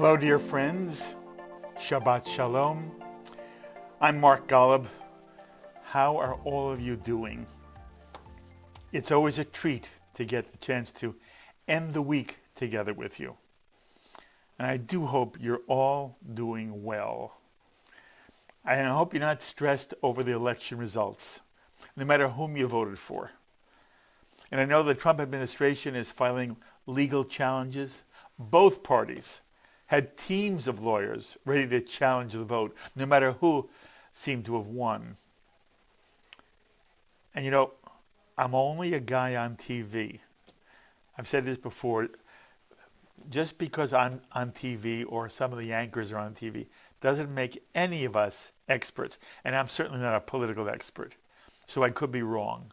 Hello, dear friends. Shabbat Shalom. I'm Mark Golub. How are all of you doing? It's always a treat to get the chance to end the week together with you. And I do hope you're all doing well. And I hope you're not stressed over the election results, no matter whom you voted for. And I know the Trump administration is filing legal challenges. Both parties had teams of lawyers ready to challenge the vote, no matter who seemed to have won. And you know, I'm only a guy on TV. I've said this before. Just because I'm on TV or some of the anchors are on TV doesn't make any of us experts. And I'm certainly not a political expert, so I could be wrong.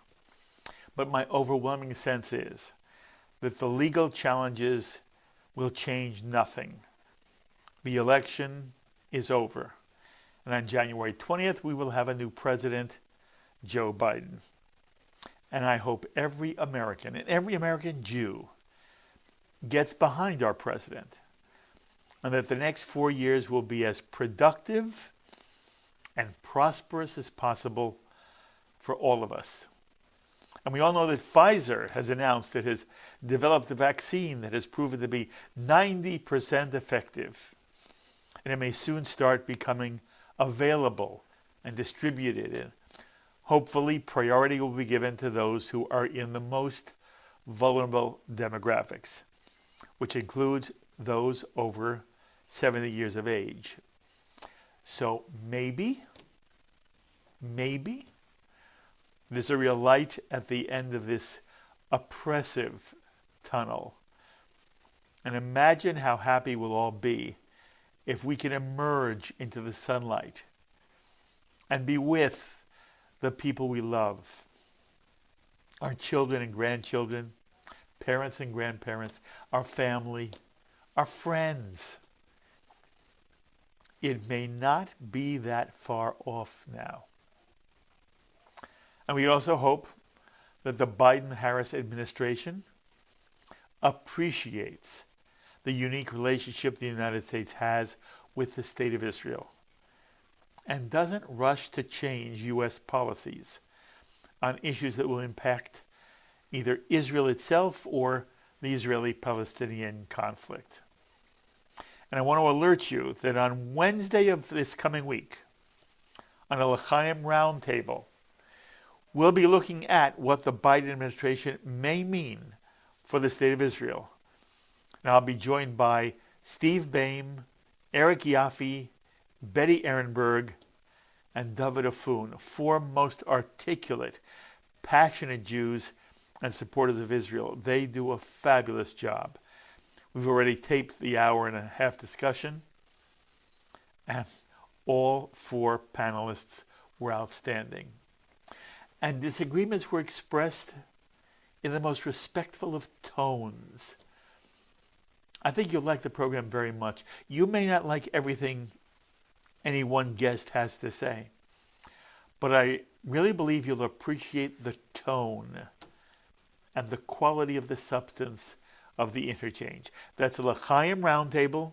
But my overwhelming sense is that the legal challenges will change nothing. The election is over. And on January 20th, we will have a new president, Joe Biden. And I hope every American and every American Jew gets behind our president, and that the next 4 years will be as productive and prosperous as possible for all of us. And we all know that Pfizer has announced it has developed a vaccine that has proven to be 90% effective. And it may soon start becoming available and distributed. And hopefully, priority will be given to those who are in the most vulnerable demographics, which includes those over 70 years of age. So maybe, there's a real light at the end of this oppressive tunnel. And imagine how happy we'll all be if we can emerge into the sunlight and be with the people we love, our children and grandchildren, parents and grandparents, our family, our friends. It may not be that far off now. And we also hope that the Biden-Harris administration appreciates the unique relationship the United States has with the State of Israel and doesn't rush to change U.S. policies on issues that will impact either Israel itself or the Israeli-Palestinian conflict. And I want to alert you that on Wednesday of this coming week, on a L'chaim roundtable, we'll be looking at what the Biden administration may mean for the State of Israel. And I'll be joined by Steve Boehm, Eric Yaffe, Betty Ehrenberg, and David Afun, four most articulate, passionate Jews and supporters of Israel. They do a fabulous job. We've already taped the hour-and-a-half discussion, and all four panelists were outstanding. And disagreements were expressed in the most respectful of tones. I think you'll like the program very much. You may not like everything any one guest has to say, but I really believe you'll appreciate the tone and the quality of the substance of the interchange. That's a L'chaim Roundtable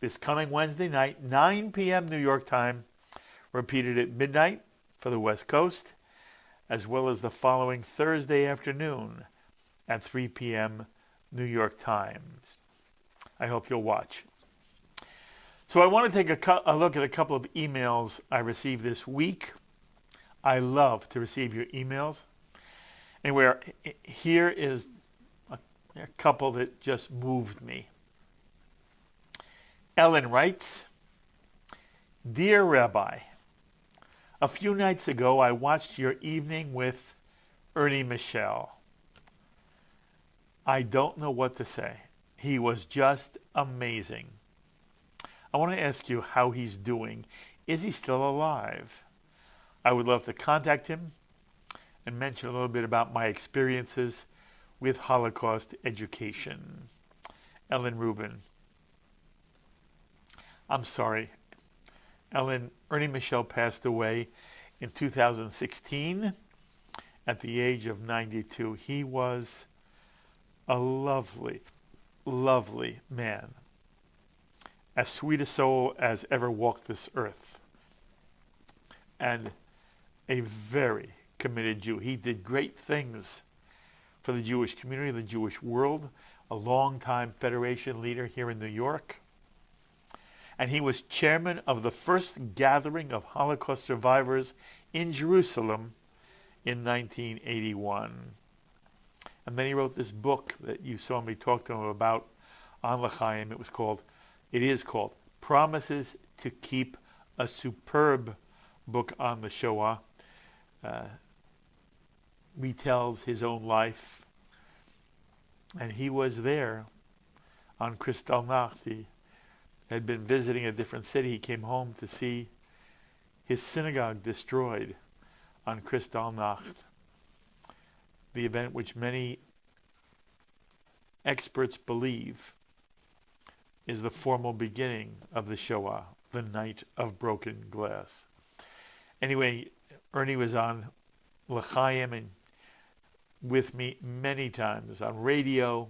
this coming Wednesday night, 9 p.m. New York time, repeated at midnight for the West Coast, as well as the following Thursday afternoon at 3 p.m. New York time. I hope you'll watch. So I want to take a look at a couple of emails I received this week. I love to receive your emails. Anyway, here is a couple that just moved me. Ellen writes, Dear Rabbi, a few nights ago I watched your evening with Ernie Michel. I don't know what to say. He was just amazing. I want to ask you how he's doing. Is he still alive? I would love to contact him and mention a little bit about my experiences with Holocaust education. Ellen Rubin. I'm sorry. Ellen, Ernie Michel passed away in 2016 at the age of 92. He was a lovely, lovely man. as sweet a soul as ever walked this earth, and a very committed Jew. He did great things for the Jewish community, the Jewish world, a longtime Federation leader here in New York. And he was chairman of the first gathering of Holocaust survivors in Jerusalem in 1981. And then he wrote this book that you saw me talk to him about on L'chaim. It is called Promises to Keep, a superb book on the Shoah. Retells his own life. And he was there on Kristallnacht. He had been visiting a different city. He came home to see his synagogue destroyed on Kristallnacht, the event which many experts believe is the formal beginning of the Shoah, the night of broken glass. Anyway, Ernie was on L'chaim and with me many times on radio,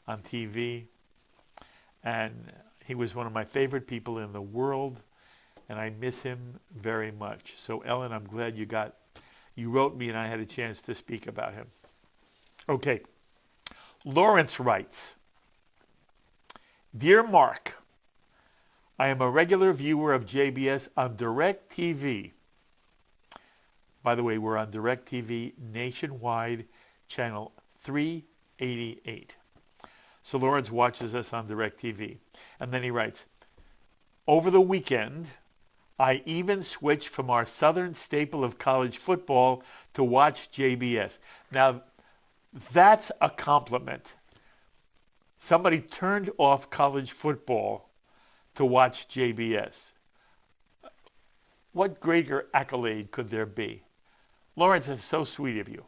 on TV, and he was one of my favorite people in the world, and I miss him very much. So Ellen, I'm glad you wrote me and I had a chance to speak about him. Okay, Lawrence writes, Dear Mark, I am a regular viewer of JBS on DirecTV. By the way, we're on DirecTV nationwide, channel 388. So Lawrence watches us on DirecTV. And then he writes, over the weekend, I even switched from our southern staple of college football to watch JBS. Now, that's a compliment. Somebody turned off college football to watch JBS. What greater accolade could there be? Lawrence, is so sweet of you.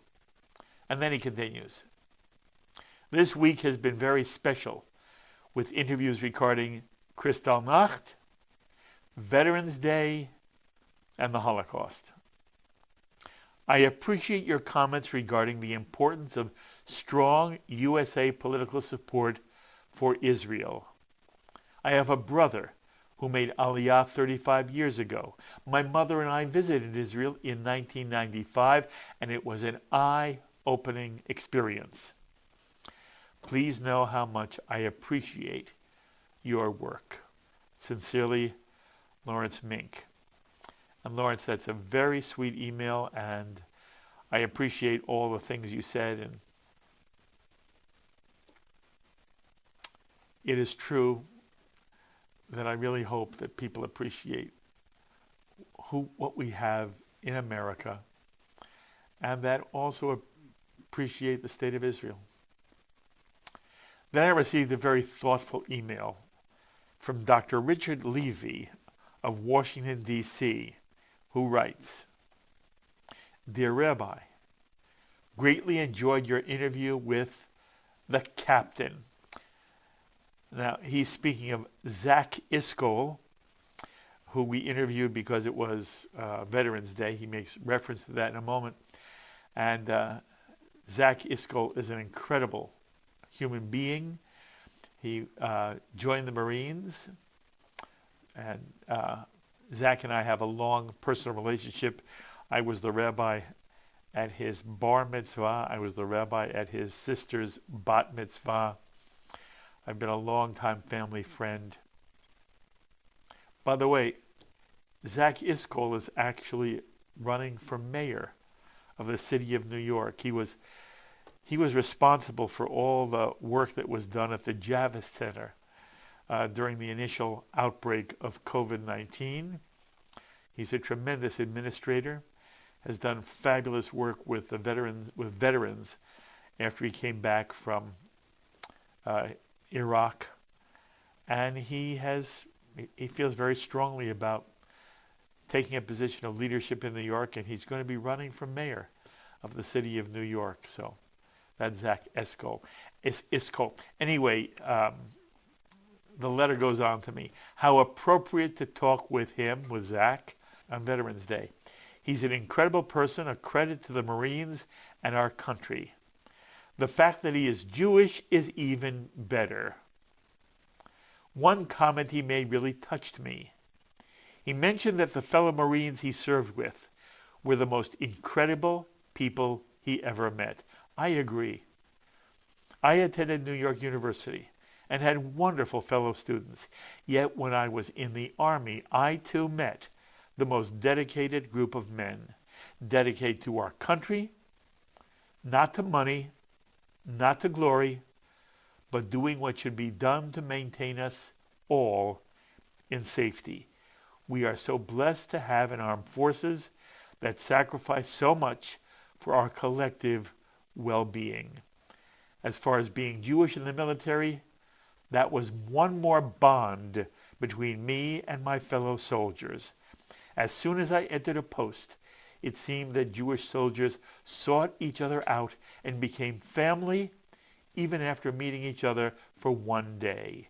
And then he continues. This week has been very special with interviews regarding Kristallnacht, Veterans Day, and the Holocaust. I appreciate your comments regarding the importance of strong USA political support for Israel. I have a brother who made Aliyah 35 years ago. My mother and I visited Israel in 1995, and it was an eye-opening experience. Please know how much I appreciate your work. Sincerely, Lawrence Mink. And Lawrence, that's a very sweet email, and I appreciate all the things you said. And it is true that I really hope that people appreciate what we have in America, and that also appreciate the state of Israel. Then I received a very thoughtful email from Dr. Richard Levy of Washington, D.C., who writes, Dear Rabbi, greatly enjoyed your interview with the captain. Now, he's speaking of Zach Iskol, who we interviewed because it was Veterans Day. He makes reference to that in a moment. And Zach Iskol is an incredible human being. He joined the Marines, and Zach and I have a long personal relationship. I was the rabbi at his bar mitzvah. I was the rabbi at his sister's bat mitzvah. I've been a long-time family friend. By the way, Zach Iskol is actually running for mayor of the city of New York. He was responsible for all the work that was done at the Javits Center during the initial outbreak of COVID-19. He's a tremendous administrator, has done fabulous work with the veterans after he came back from Iraq, and he feels very strongly about taking a position of leadership in New York, and he's going to be running for mayor of the city of New York. So that's Zach Iskol. Anyway, the letter goes on to me. How appropriate to talk with him, with Zach, on Veterans Day. He's an incredible person, a credit to the Marines and our country. The fact that he is Jewish is even better. One comment he made really touched me. He mentioned that the fellow Marines he served with were the most incredible people he ever met. I agree. I attended New York University and had wonderful fellow students. Yet when I was in the Army, I too met the most dedicated group of men, dedicated to our country, not to money, not to glory, but doing what should be done to maintain us all in safety. We are so blessed to have an armed forces that sacrifice so much for our collective well-being. As far as being Jewish in the military, that was one more bond between me and my fellow soldiers. As soon as I entered a post, it seemed that Jewish soldiers sought each other out and became family even after meeting each other for one day.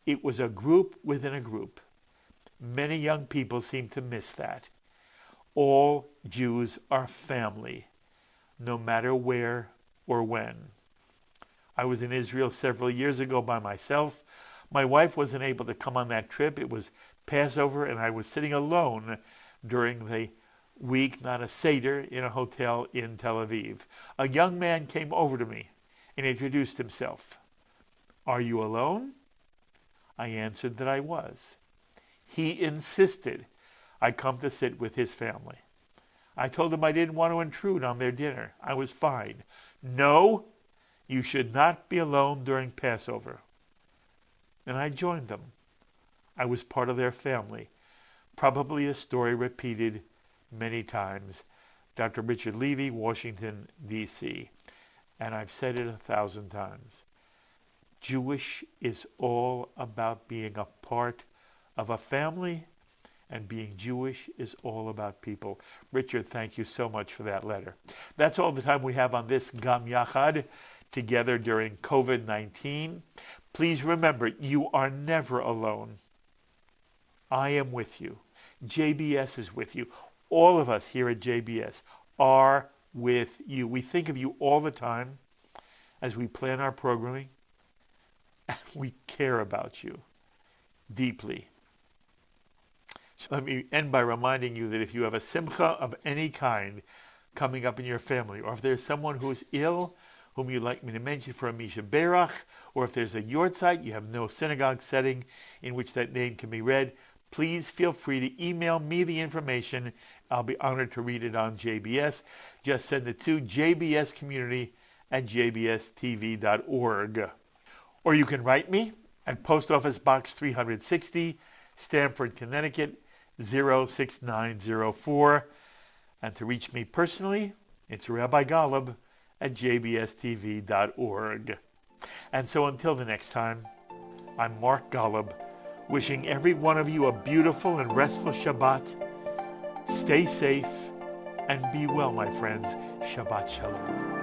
It was a group within a group. Many young people seem to miss that. All Jews are family, no matter where or when. I was in Israel several years ago by myself. My wife wasn't able to come on that trip. It was Passover, and I was sitting alone during the week, not a Seder, in a hotel in Tel Aviv. A young man came over to me and introduced himself. "Are you alone?" I answered that I was. He insisted I come to sit with his family. I told him I didn't want to intrude on their dinner. I was fine. "No, you should not be alone during Passover." And I joined them. I was part of their family. Probably a story repeated many times. Dr. Richard Levy, Washington, D.C. And I've said it 1,000 times. Jewish is all about being a part of a family, and being Jewish is all about people. Richard, thank you so much for that letter. That's all the time we have on this Gam Yachad, together during COVID-19. Please remember, you are never alone. I am with you. JBS is with you. All of us here at JBS are with you. We think of you all the time as we plan our programming, and we care about you deeply. So let me end by reminding you that if you have a simcha of any kind coming up in your family, or if there's someone who is ill, whom you'd like me to mention for a Misha Berach, or if there's a yortzeit, you have no synagogue setting in which that name can be read, please feel free to email me the information. I'll be honored to read it on JBS. Just send it to jbscommunity@jbstv.org. Or you can write me at Post Office Box 360, Stamford, Connecticut, 06904. And to reach me personally, it's Rabbi Golub at jbstv.org. And so until the next time, I'm Mark Golub, wishing every one of you a beautiful and restful Shabbat. Stay safe and be well, my friends. Shabbat Shalom.